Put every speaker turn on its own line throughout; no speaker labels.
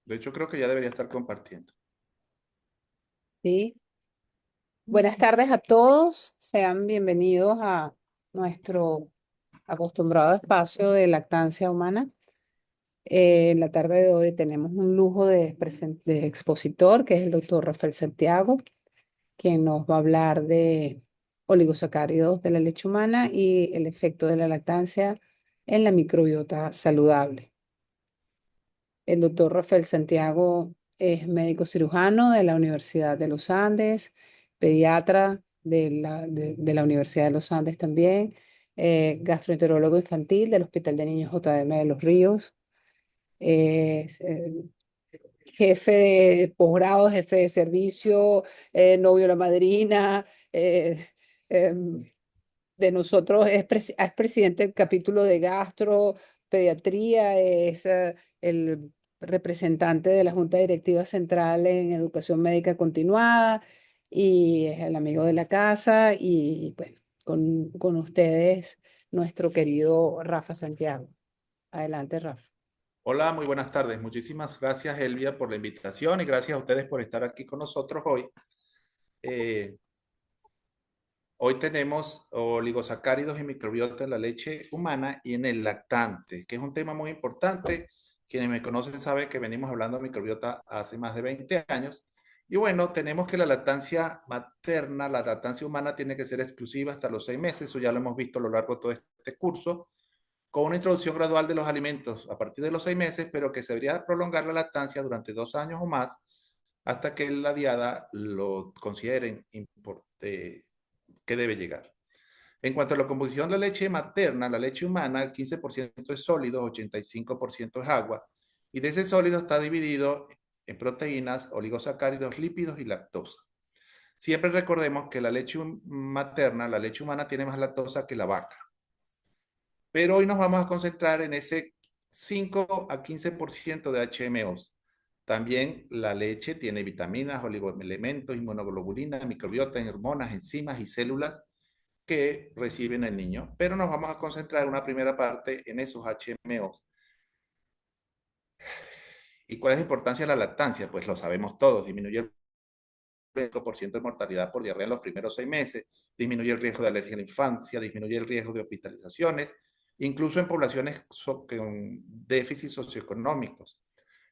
De hecho, creo que ya debería estar compartiendo.
Sí. Buenas tardes a todos. Sean bienvenidos a nuestro acostumbrado espacio de lactancia humana. En la tarde de hoy tenemos un lujo de expositor, que es el doctor Rafael Santiago, quien nos va a hablar de oligosacáridos de la leche humana y el efecto de la lactancia en la microbiota saludable. El doctor Rafael Santiago es médico cirujano de la Universidad de los Andes, pediatra de la Universidad de los Andes también, gastroenterólogo infantil del Hospital de Niños JM de Los Ríos, es, jefe de posgrado, jefe de servicio, novio de la madrina, eh, em, de nosotros es presidente del capítulo de gastro, pediatría, es el representante de la Junta Directiva Central en Educación Médica Continuada y es el amigo de la casa y bueno, con ustedes nuestro querido Rafa Santiago. Adelante, Rafa.
Hola, muy buenas tardes. Muchísimas gracias, Elvia, por la invitación y gracias a ustedes por estar aquí con nosotros hoy. Eh, Hoy tenemos oligosacáridos y microbiota en la leche humana y en el lactante, que es un tema muy importante. Quienes me conocen saben que venimos hablando de microbiota hace más de 20 años. Y bueno, tenemos que la lactancia materna, la lactancia humana tiene que ser exclusiva hasta los 6 meses. Eso ya lo hemos visto a lo largo de todo este curso, con una introducción gradual de los alimentos a partir de los 6 meses, pero que se debería prolongar la lactancia durante 2 años o más hasta que la diada lo consideren que debe llegar. En cuanto a la composición de la leche materna, la leche humana, el 15% es sólido, 85% es agua, y de ese sólido está dividido en proteínas, oligosacáridos, lípidos y lactosa. Siempre recordemos que la leche materna, la leche humana, tiene más lactosa que la vaca. Pero hoy nos vamos a concentrar en ese 5 a 15% de HMOs. También la leche tiene vitaminas, oligoelementos, inmunoglobulina, microbiota, hormonas, enzimas y células que reciben el niño. Pero nos vamos a concentrar en una primera parte en esos HMOs. ¿Y cuál es la importancia de la lactancia? Pues lo sabemos todos. Disminuye el 20% de mortalidad por diarrea en los primeros 6 meses, disminuye el riesgo de alergia en la infancia, disminuye el riesgo de hospitalizaciones, incluso en poblaciones con déficits socioeconómicos,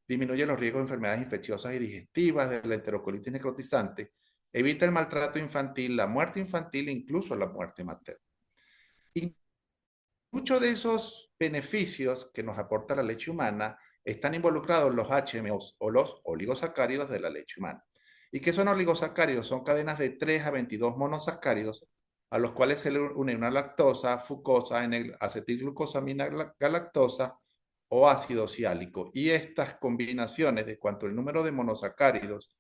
disminuye los riesgos de enfermedades infecciosas y digestivas, de la enterocolitis necrotizante, evita el maltrato infantil, la muerte infantil e incluso la muerte materna. Y muchos de esos beneficios que nos aporta la leche humana están involucrados en los HMOs o los oligosacáridos de la leche humana. ¿Y qué son oligosacáridos? Son cadenas de 3 a 22 monosacáridos a los cuales se le une una lactosa, fucosa, acetilglucosamina galactosa o ácido ciálico. Y estas combinaciones de cuanto el número de monosacáridos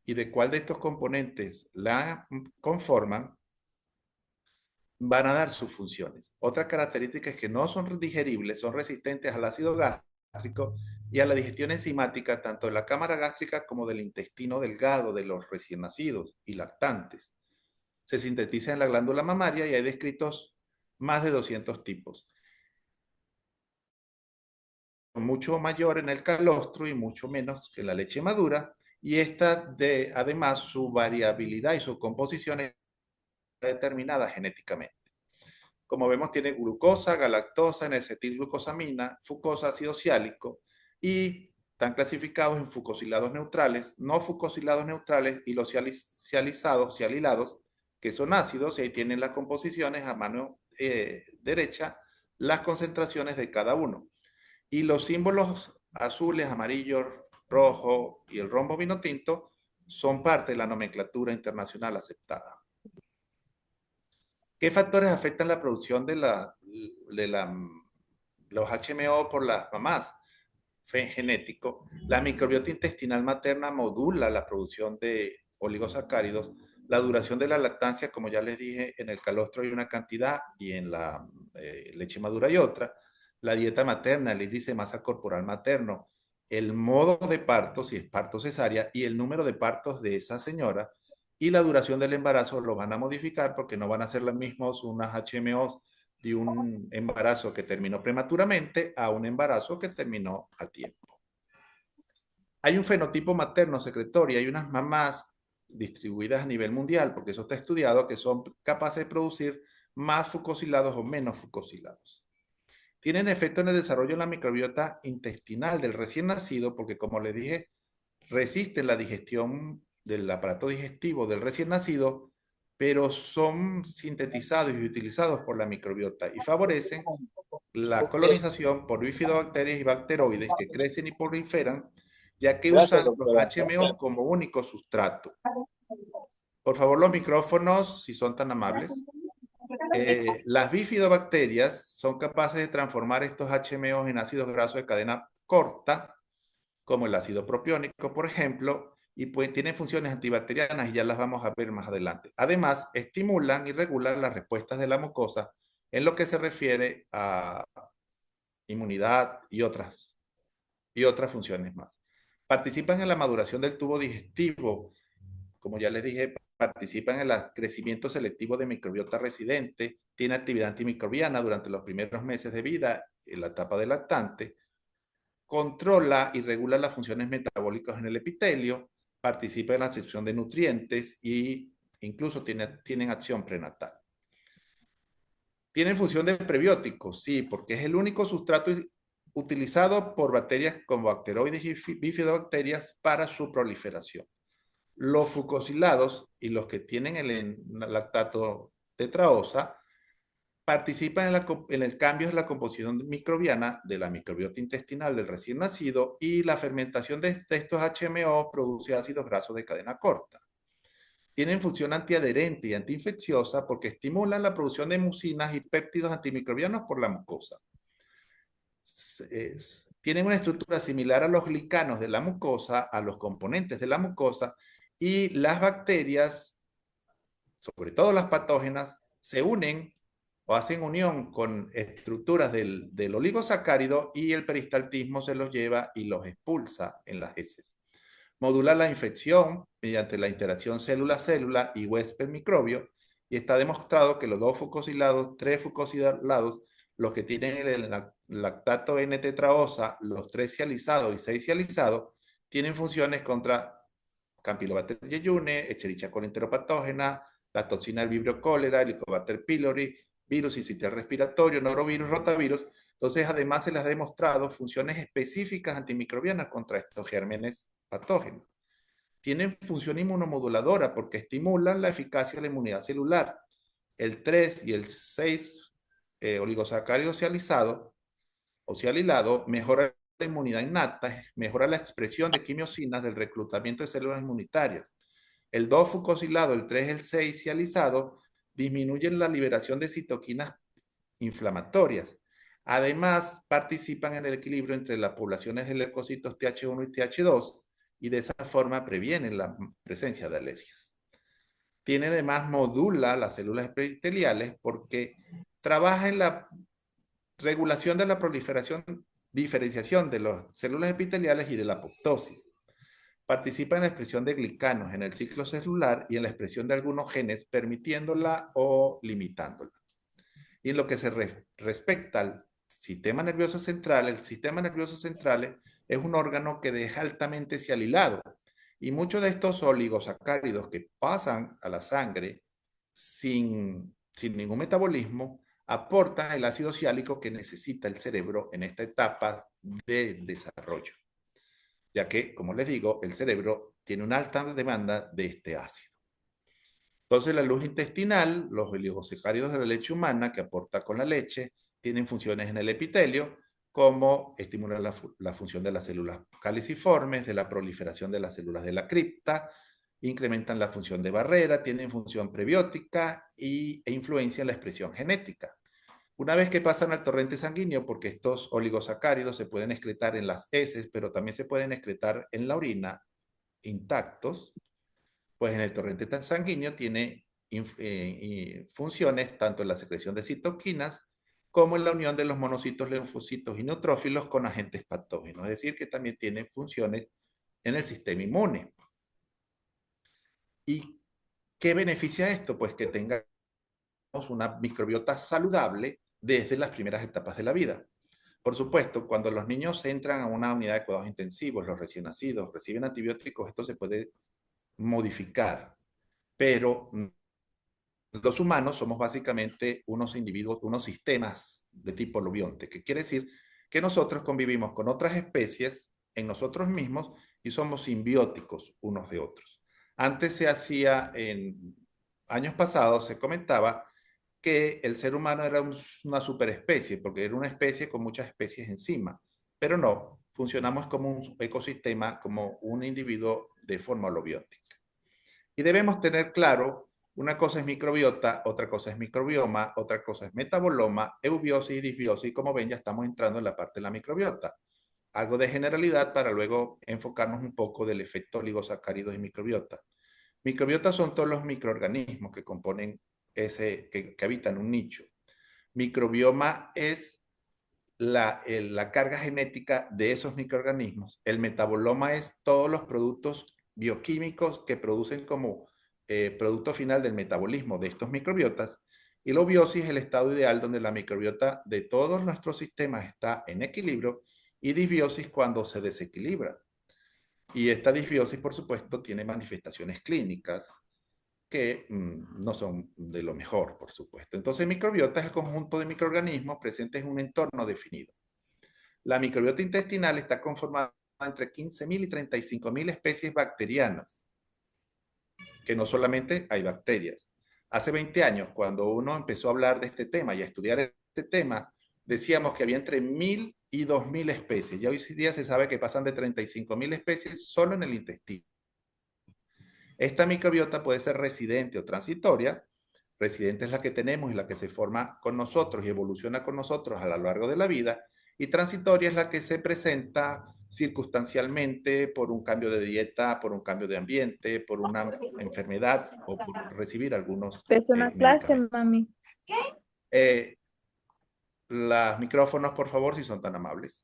y de cuál de estos componentes la conforman van a dar sus funciones. Otra característica es que no son digeribles, son resistentes al ácido gástrico y a la digestión enzimática tanto de la cámara gástrica como del intestino delgado de los recién nacidos y lactantes. Se sintetiza en la glándula mamaria y hay descritos más de 200 tipos. Mucho mayor en el calostro y mucho menos que en la leche madura, y además su variabilidad y su composición es determinada genéticamente. Como vemos, tiene glucosa, galactosa, N-acetilglucosamina, fucosa, ácido ciálico y están clasificados en fucosilados neutrales, no fucosilados neutrales y los cialilados, que son ácidos, y ahí tienen las composiciones a mano derecha, las concentraciones de cada uno. Y los símbolos azules, amarillos, rojo y el rombo vino tinto son parte de la nomenclatura internacional aceptada. ¿Qué factores afectan la producción de los HMO por las mamás? Genético. La microbiota intestinal materna modula la producción de oligosacáridos. La duración de la lactancia, como ya les dije, en el calostro hay una cantidad y en la leche madura hay otra. La dieta materna, el índice de masa corporal materno, el modo de parto, si es parto cesárea, y el número de partos de esa señora y la duración del embarazo lo van a modificar porque no van a ser los mismos unas HMOs de un embarazo que terminó prematuramente a un embarazo que terminó a tiempo. Hay un fenotipo materno secretorio, hay unas mamás distribuidas a nivel mundial, porque eso está estudiado, que son capaces de producir más fucosilados o menos fucosilados. Tienen efecto en el desarrollo de la microbiota intestinal del recién nacido, porque como les dije, resisten la digestión del aparato digestivo del recién nacido, pero son sintetizados y utilizados por la microbiota y favorecen la colonización por bifidobacterias y bacteroides que crecen y proliferan, ya que
Gracias,
usan los
doctora.
HMOs como único sustrato. Por favor, los micrófonos, si son tan amables. Las bifidobacterias son capaces de transformar estos HMOs en ácidos grasos de cadena corta, como el ácido propiónico, por ejemplo, y pues tienen funciones antibacterianas y ya las vamos a ver más adelante. Además, estimulan y regulan las respuestas de la mucosa en lo que se refiere a inmunidad y otras funciones más. Participan en la maduración del tubo digestivo, como ya les dije, participan en el crecimiento selectivo de microbiota residente, tiene actividad antimicrobiana durante los primeros meses de vida, en la etapa de lactante, controla y regula las funciones metabólicas en el epitelio, participa en la absorción de nutrientes e incluso tienen acción prenatal. ¿Tienen función de prebiótico? Sí, porque es el único sustrato utilizado por bacterias como bacteroides y bifidobacterias para su proliferación. Los fucosilados y los que tienen el lactato tetraosa participan en el cambio de la composición microbiana de la microbiota intestinal del recién nacido y la fermentación de estos HMO produce ácidos grasos de cadena corta. Tienen función antiadherente y antiinfecciosa porque estimulan la producción de mucinas y péptidos antimicrobianos por la mucosa. Tienen una estructura similar a los glicanos de la mucosa, a los componentes de la mucosa, y las bacterias, sobre todo las patógenas, se unen o hacen unión con estructuras del oligosacárido y el peristaltismo se los lleva y los expulsa en las heces. Modula la infección mediante la interacción célula-célula y huésped-microbio y está demostrado que los dos fucosilados, tres fucosilados, los que tienen el lactato N-tetraosa, los 3 sializados y 6 sializados, tienen funciones contra Campylobacter jejuni, Escherichia coli enteropatógena, la toxina del Vibrio cólera, Helicobacter pylori, virus sincitial respiratorio, norovirus, rotavirus. Entonces, además se les ha demostrado funciones específicas antimicrobianas contra estos gérmenes patógenos. Tienen función inmunomoduladora porque estimulan la eficacia de la inmunidad celular. El 3 y el 6 oligosacáridos sializados o sialilado mejora la inmunidad innata, mejora la expresión de quimiosinas del reclutamiento de células inmunitarias. El 2 fucosilado, el 3 el 6 sializado disminuyen la liberación de citoquinas inflamatorias. Además, participan en el equilibrio entre las poblaciones de leucocitos Th1 y Th2 y de esa forma previenen la presencia de alergias. Tiene además, modula las células epiteliales porque trabaja en la regulación de la proliferación, diferenciación de las células epiteliales y de la apoptosis. Participa en la expresión de glicanos en el ciclo celular y en la expresión de algunos genes, permitiéndola o limitándola. Y en lo que se respecta al sistema nervioso central, el sistema nervioso central es un órgano que deja altamente sialilado. Y muchos de estos oligosacáridos que pasan a la sangre sin ningún metabolismo aportan el ácido siálico que necesita el cerebro en esta etapa de desarrollo, ya que, como les digo, el cerebro tiene una alta demanda de este ácido. Entonces, la luz intestinal, los oligosacáridos de la leche humana que aporta con la leche, tienen funciones en el epitelio, como estimular la función de las células caliciformes, de la proliferación de las células de la cripta, incrementan la función de barrera, tienen función prebiótica e influencian la expresión genética. Una vez que pasan al torrente sanguíneo, porque estos oligosacáridos se pueden excretar en las heces, pero también se pueden excretar en la orina intactos, pues en el torrente sanguíneo tiene funciones tanto en la secreción de citoquinas como en la unión de los monocitos, linfocitos y neutrófilos con agentes patógenos, es decir, que también tiene funciones en el sistema inmune. ¿Y qué beneficia esto? Pues que tengamos una microbiota saludable desde las primeras etapas de la vida. Por supuesto, cuando los niños entran a una unidad de cuidados intensivos, los recién nacidos reciben antibióticos, esto se puede modificar, pero los humanos somos básicamente unos individuos, unos sistemas de tipo lobionte, que quiere decir que nosotros convivimos con otras especies en nosotros mismos y somos simbióticos unos de otros. Antes se hacía, en años pasados, se comentaba que el ser humano era una superespecie, porque era una especie con muchas especies encima, pero no, funcionamos como un ecosistema, como un individuo de forma holobiótica. Y debemos tener claro, una cosa es microbiota, otra cosa es microbioma, otra cosa es metaboloma, eubiosis y disbiosis, y como ven ya estamos entrando en la parte de la microbiota. Algo de generalidad para luego enfocarnos un poco del efecto oligosacáridos y microbiota. Microbiota son todos los microorganismos que componen que habitan un nicho. Microbioma es la carga genética de esos microorganismos. El metaboloma es todos los productos bioquímicos que producen como producto final del metabolismo de estos microbiotas. Y la biosis es el estado ideal donde la microbiota de todos nuestros sistemas está en equilibrio y disbiosis cuando se desequilibra. Y esta disbiosis, por supuesto, tiene manifestaciones clínicas que no son de lo mejor, por supuesto. Entonces, microbiota es el conjunto de microorganismos presentes en un entorno definido. La microbiota intestinal está conformada entre 15.000 y 35.000 especies bacterianas, que no solamente hay bacterias. Hace 20 años, cuando uno empezó a hablar de este tema y a estudiar este tema, decíamos que había entre 1.000 y 2.000 especies. Ya hoy día se sabe que pasan de 35.000 especies solo en el intestino. Esta microbiota puede ser residente o transitoria. Residente es la que tenemos y la que se forma con nosotros y evoluciona con nosotros a lo largo de la vida. Y transitoria es la que se presenta circunstancialmente por un cambio de dieta, por un cambio de ambiente, por una enfermedad o por recibir algunos
Es una clase,
medicamentos.
mami.
Los micrófonos, por favor, si son tan amables.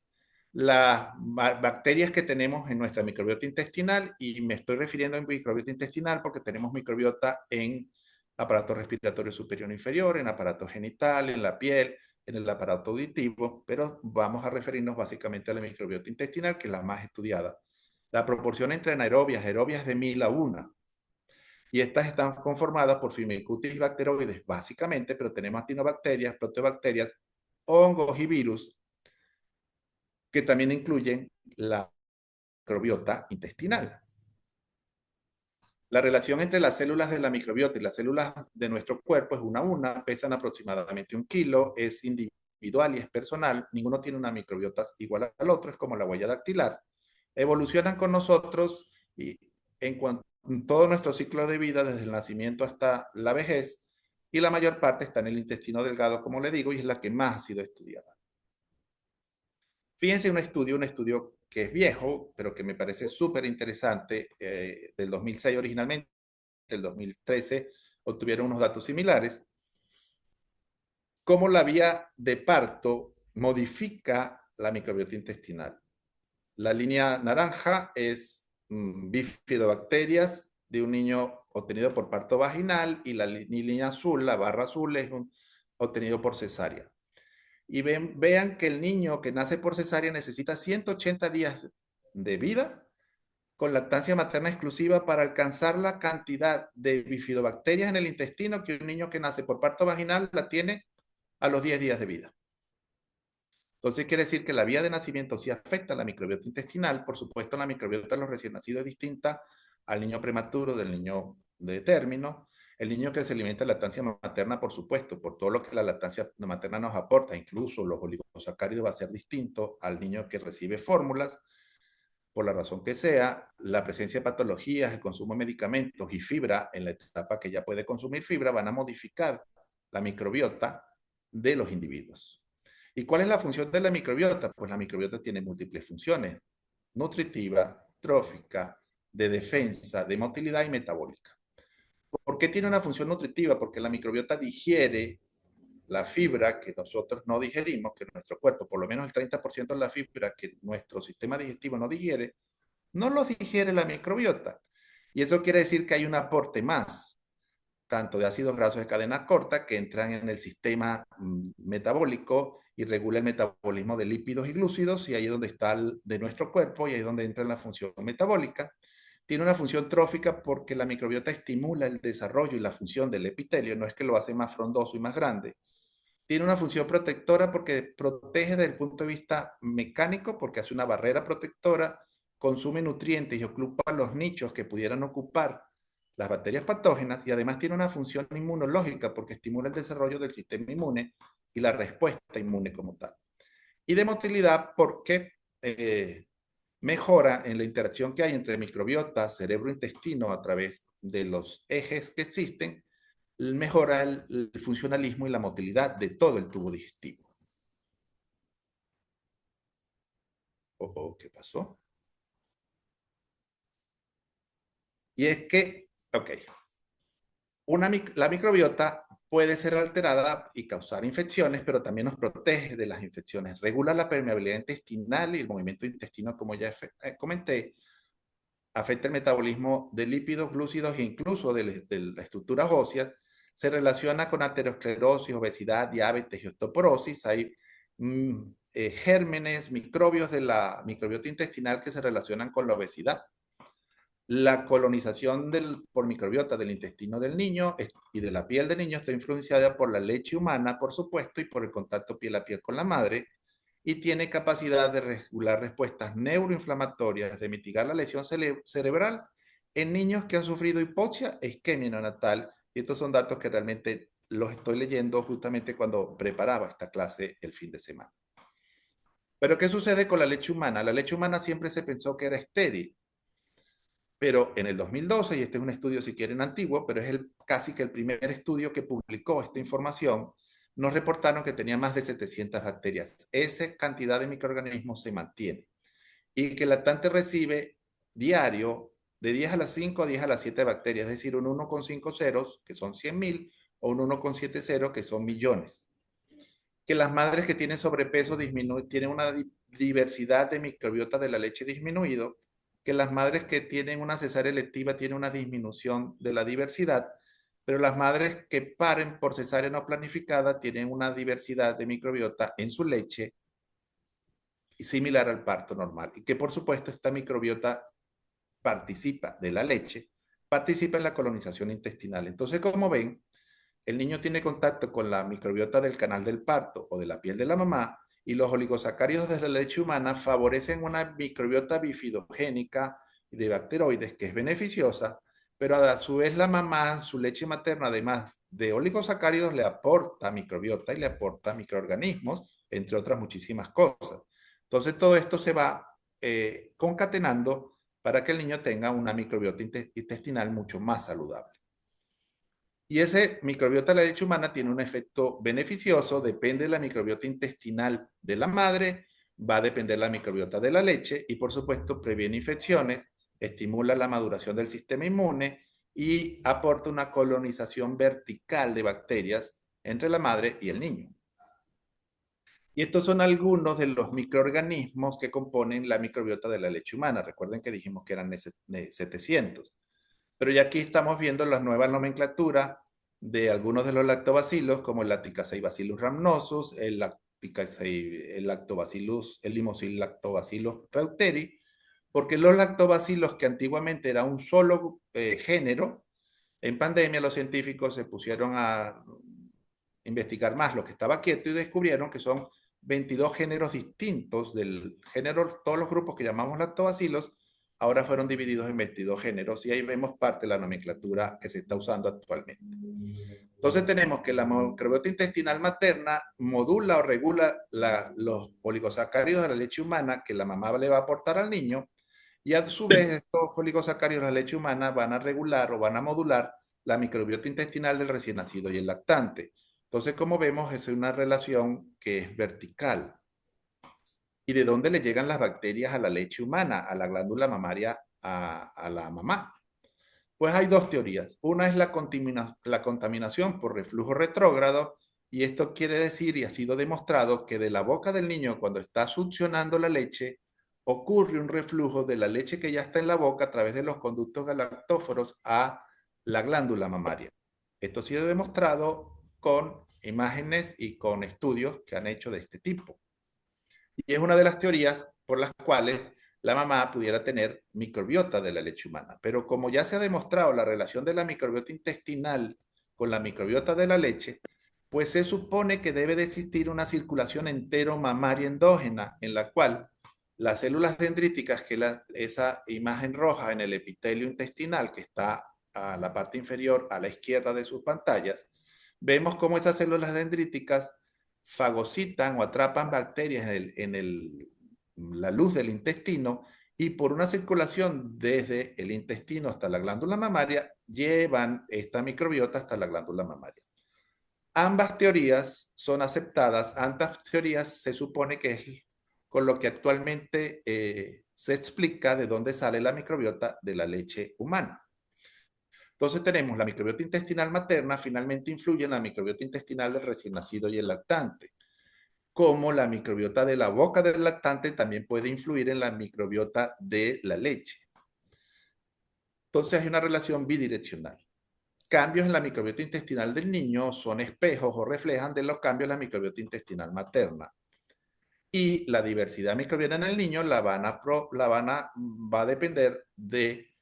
Las bacterias que tenemos en nuestra microbiota intestinal, y me estoy refiriendo a microbiota intestinal porque tenemos microbiota en aparato respiratorio superior e inferior, en aparato genital, en la piel, en el aparato auditivo, pero vamos a referirnos básicamente a la microbiota intestinal, que es la más estudiada. La proporción entre anaerobias, aerobias de 1.000 a 1, y estas están conformadas por Firmicutes y bacteroides básicamente, pero tenemos actinobacterias, proteobacterias, hongos y virus que también incluyen la microbiota intestinal. La relación entre las células de la microbiota y las células de nuestro cuerpo es 1 a 1, pesan aproximadamente 1 kilo, es individual y es personal, ninguno tiene una microbiota igual al otro, es como la huella dactilar. Evolucionan con nosotros y en todo nuestro ciclo de vida, desde el nacimiento hasta la vejez, y la mayor parte está en el intestino delgado, como le digo, y es la que más ha sido estudiada. Fíjense un estudio que es viejo, pero que me parece súper interesante, del 2006 originalmente, del 2013 obtuvieron unos datos similares, cómo la vía de parto modifica la microbiota intestinal. La línea naranja es bifidobacterias de un niño obtenido por parto vaginal, y la línea azul, la barra azul, es obtenido por cesárea. Y vean que el niño que nace por cesárea necesita 180 días de vida con lactancia materna exclusiva para alcanzar la cantidad de bifidobacterias en el intestino que un niño que nace por parto vaginal la tiene a los 10 días de vida. Entonces quiere decir que la vía de nacimiento sí afecta a la microbiota intestinal. Por supuesto, la microbiota de los recién nacidos es distinta al niño prematuro, del niño de término. El niño que se alimenta de lactancia materna, por supuesto, por todo lo que la lactancia materna nos aporta, incluso los oligosacáridos, va a ser distinto al niño que recibe fórmulas, por la razón que sea. La presencia de patologías, el consumo de medicamentos y fibra en la etapa que ya puede consumir fibra van a modificar la microbiota de los individuos. ¿Y cuál es la función de la microbiota? Pues la microbiota tiene múltiples funciones: nutritiva, trófica, de defensa, de motilidad y metabólica. ¿Por qué tiene una función nutritiva? Porque la microbiota digiere la fibra que nosotros no digerimos, que nuestro cuerpo, por lo menos el 30% de la fibra que nuestro sistema digestivo no digiere, no los digiere la microbiota. Y eso quiere decir que hay un aporte más. tanto de ácidos grasos de cadena corta que entran en el sistema metabólico y regula el metabolismo de lípidos y glúcidos, y ahí es donde está de nuestro cuerpo y ahí es donde entra en la función metabólica. Tiene una función trófica porque la microbiota estimula el desarrollo y la función del epitelio, no es que lo hace más frondoso y más grande. Tiene una función protectora porque protege desde el punto de vista mecánico, porque hace una barrera protectora, consume nutrientes y ocupa los nichos que pudieran ocupar las bacterias patógenas, y además tiene una función inmunológica porque estimula el desarrollo del sistema inmune y la respuesta inmune como tal. Y de motilidad porque mejora en la interacción que hay entre microbiota, cerebro-intestino a través de los ejes que existen, mejora el funcionalismo y la motilidad de todo el tubo digestivo. ¿Qué pasó? Y es que, ok, la microbiota puede ser alterada y causar infecciones, pero también nos protege de las infecciones. Regula la permeabilidad intestinal y el movimiento intestino, como ya comenté. Afecta el metabolismo de lípidos, glúcidos e incluso de las estructuras óseas. Se relaciona con aterosclerosis, obesidad, diabetes y osteoporosis. Hay gérmenes, microbios de la microbiota intestinal que se relacionan con la obesidad. La colonización por microbiota del intestino del niño y de la piel del niño está influenciada por la leche humana, por supuesto, y por el contacto piel a piel con la madre, y tiene capacidad de regular respuestas neuroinflamatorias, de mitigar la lesión cerebral en niños que han sufrido hipoxia e isquemia neonatal. Y estos son datos que realmente los estoy leyendo justamente cuando preparaba esta clase el fin de semana. Pero ¿qué sucede con la leche humana? La leche humana siempre se pensó que era estéril, pero en el 2012, y este es un estudio si quieren antiguo, pero es casi que el primer estudio que publicó esta información, nos reportaron que tenía más de 700 bacterias. Esa cantidad de microorganismos se mantiene y que el lactante recibe diario de 10 a las 5 a 10 a las 7 bacterias, es decir, un 1,5 ceros, que son 100.000, o un 1,7 ceros, que son millones. Que las madres que tienen sobrepeso tienen una diversidad de microbiota de la leche disminuido, que las madres que tienen una cesárea electiva tienen una disminución de la diversidad, pero las madres que paren por cesárea no planificada tienen una diversidad de microbiota en su leche similar al parto normal, y que por supuesto esta microbiota participa de la leche, participa en la colonización intestinal. Entonces, como ven, el niño tiene contacto con la microbiota del canal del parto o de la piel de la mamá, y los oligosacáridos de la leche humana favorecen una microbiota bifidogénica de bacteroides que es beneficiosa, pero a su vez la mamá, su leche materna, además de oligosacáridos, le aporta microbiota y le aporta microorganismos, entre otras muchísimas cosas. Entonces todo esto se va concatenando para que el niño tenga una microbiota intestinal mucho más saludable. Y ese microbiota de la leche humana tiene un efecto beneficioso, depende de la microbiota intestinal de la madre, va a depender la microbiota de la leche y por supuesto previene infecciones, estimula la maduración del sistema inmune y aporta una colonización vertical de bacterias entre la madre y el niño. Y estos son algunos de los microorganismos que componen la microbiota de la leche humana. Recuerden que dijimos que eran 700. Pero ya aquí estamos viendo la nueva nomenclatura de algunos de los lactobacilos, como el Lacticacibacillus rhamnosus, el lactobacillus, el Limocil lactobacillus reuteri, porque los lactobacilos, que antiguamente era un solo género, en pandemia los científicos se pusieron a investigar más lo que estaba quieto y descubrieron que son 22 géneros distintos del género, todos los grupos que llamamos lactobacilos, ahora fueron divididos en 22 géneros y ahí vemos parte de la nomenclatura que se está usando actualmente. Entonces tenemos que la microbiota intestinal materna modula o regula los oligosacáridos de la leche humana que la mamá le va a aportar al niño, y a su vez estos oligosacáridos de la leche humana van a regular o van a modular la microbiota intestinal del recién nacido y el lactante. Entonces, como vemos, es una relación que es vertical. ¿Y de dónde le llegan las bacterias a la leche humana, a la glándula mamaria, a la mamá? Pues hay dos teorías. Una es la contaminación por reflujo retrógrado, y esto quiere decir, y ha sido demostrado, que de la boca del niño cuando está succionando la leche, ocurre un reflujo de la leche que ya está en la boca a través de los conductos galactóforos a la glándula mamaria. Esto ha sido demostrado con imágenes y con estudios que han hecho de este tipo. Y es una de las teorías por las cuales la mamá pudiera tener microbiota de la leche humana. Pero como ya se ha demostrado la relación de la microbiota intestinal con la microbiota de la leche, pues se supone que debe de existir una circulación entero-mamaria endógena en la cual las células dendríticas, que esa imagen roja en el epitelio intestinal que está a la parte inferior a la izquierda de sus pantallas, vemos cómo esas células dendríticas fagocitan o atrapan bacterias la luz del intestino y por una circulación desde el intestino hasta la glándula mamaria llevan esta microbiota hasta la glándula mamaria. Ambas teorías son aceptadas, ambas teorías se supone que es con lo que actualmente se explica de dónde sale la microbiota de la leche humana. Entonces tenemos la microbiota intestinal materna, finalmente influye en la microbiota intestinal del recién nacido y el lactante, como la microbiota de la boca del lactante también puede influir en la microbiota de la leche. Entonces hay una relación bidireccional. Cambios en la microbiota intestinal del niño son espejos o reflejan de los cambios en la microbiota intestinal materna. Y la diversidad microbiana en el niño va a depender de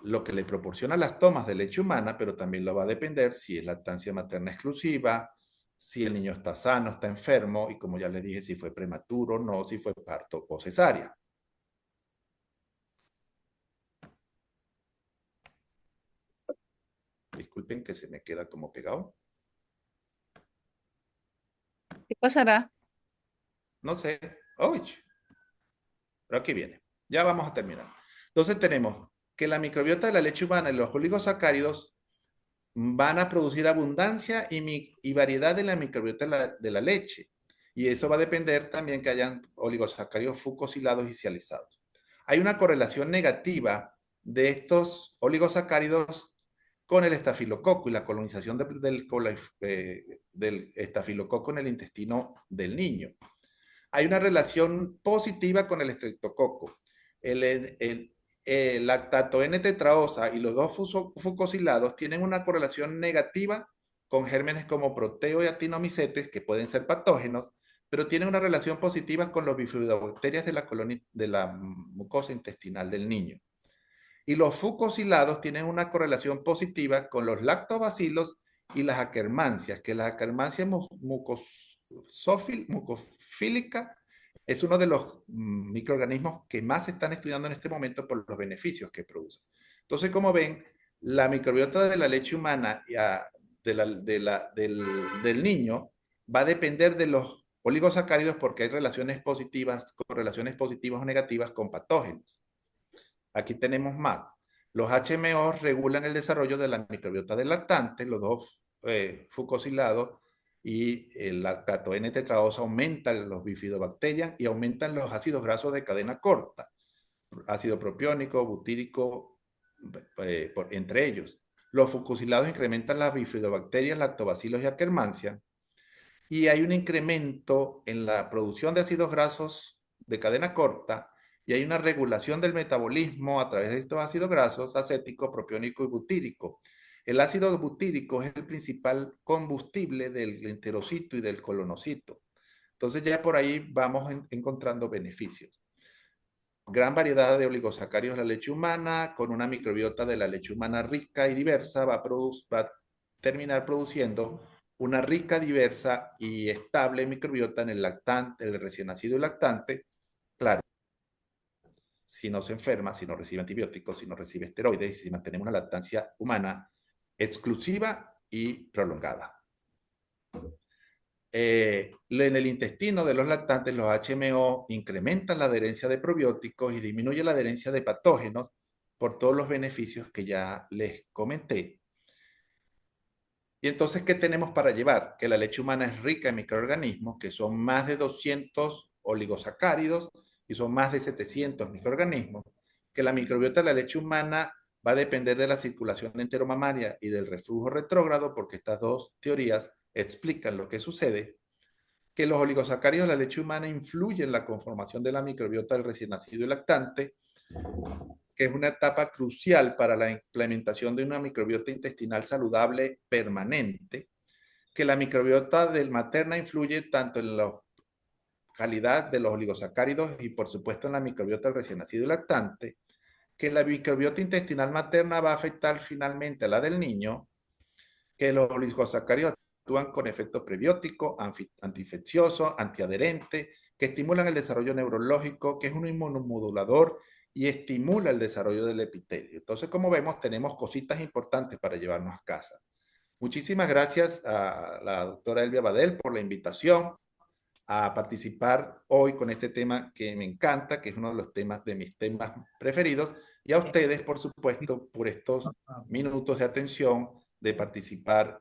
lo que le proporciona las tomas de leche humana, pero también lo va a depender si es lactancia materna exclusiva, si el niño está sano, está enfermo, y como ya les dije, si fue prematuro o no, si fue parto o cesárea. Disculpen que se me queda como pegado.
¿Qué pasará?
No sé. ¡Uy! Pero aquí viene. Ya vamos a terminar. Entonces tenemos que la microbiota de la leche humana y los oligosacáridos van a producir abundancia y variedad de la microbiota de la leche. Y eso va a depender también que hayan oligosacáridos fucosilados y sializados. Hay una correlación negativa de estos oligosacáridos con el estafilococo y la colonización del estafilococo en el intestino del niño. Hay una relación positiva con el estreptococo. El lactato N-tetraosa y los dos fucosilados tienen una correlación negativa con gérmenes como proteo y actinomicetes, que pueden ser patógenos, pero tienen una relación positiva con los bifidobacterias de la mucosa intestinal del niño. Y los fucosilados tienen una correlación positiva con los lactobacilos y las akermancias, que la akermancia mucofílica es uno de los microorganismos que más se están estudiando en este momento por los beneficios que produce. Entonces, como ven, la microbiota de la leche humana del niño va a depender de los oligosacáridos porque hay relaciones positivas, correlaciones positivas o negativas con patógenos. Aquí tenemos más. Los HMO regulan el desarrollo de la microbiota del lactante, los dos fucosilados y el lactato N-tetraosa aumentan los bifidobacterias y aumentan los ácidos grasos de cadena corta, ácido propiónico, butírico, entre ellos. Los fucosilados incrementan las bifidobacterias, lactobacilos y akkermansia, y hay un incremento en la producción de ácidos grasos de cadena corta y hay una regulación del metabolismo a través de estos ácidos grasos acético, propiónico y butírico. El ácido butírico es el principal combustible del enterocito y del colonocito. Entonces ya por ahí vamos encontrando beneficios. Gran variedad de oligosacáridos de la leche humana, con una microbiota de la leche humana rica y diversa, va a terminar produciendo una rica, diversa y estable microbiota en el lactante, el recién nacido y lactante, claro, si no se enferma, si no recibe antibióticos, si no recibe esteroides, y si mantenemos una lactancia humana exclusiva y prolongada. En el intestino de los lactantes, los HMO incrementan la adherencia de probióticos y disminuyen la adherencia de patógenos por todos los beneficios que ya les comenté. Y entonces, ¿qué tenemos para llevar? Que la leche humana es rica en microorganismos, que son más de 200 oligosacáridos y son más de 700 microorganismos, que la microbiota de la leche humana va a depender de la circulación enteromamaria y del reflujo retrógrado, porque estas dos teorías explican lo que sucede, que los oligosacáridos de la leche humana influyen en la conformación de la microbiota del recién nacido y lactante, que es una etapa crucial para la implementación de una microbiota intestinal saludable permanente, que la microbiota del materna influye tanto en la calidad de los oligosacáridos y por supuesto en la microbiota del recién nacido y lactante, que la microbiota intestinal materna va a afectar finalmente a la del niño, que los oligosacáridos actúan con efecto prebiótico, antiinfeccioso, antiadherente, que estimulan el desarrollo neurológico, que es un inmunomodulador y estimula el desarrollo del epitelio. Entonces, como vemos, tenemos cositas importantes para llevarnos a casa. Muchísimas gracias a la doctora Elvia Badel por la invitación a participar hoy con este tema que me encanta, que es uno de los temas de mis temas preferidos, y a ustedes, por supuesto, por estos minutos de atención de participar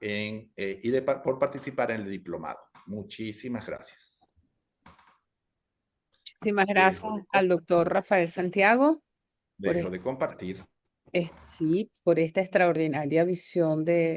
por participar en el diplomado. Muchísimas gracias.
Muchísimas gracias
Dejo de,
al doctor Rafael Santiago por,
dejo de compartir.
sí, por esta extraordinaria visión de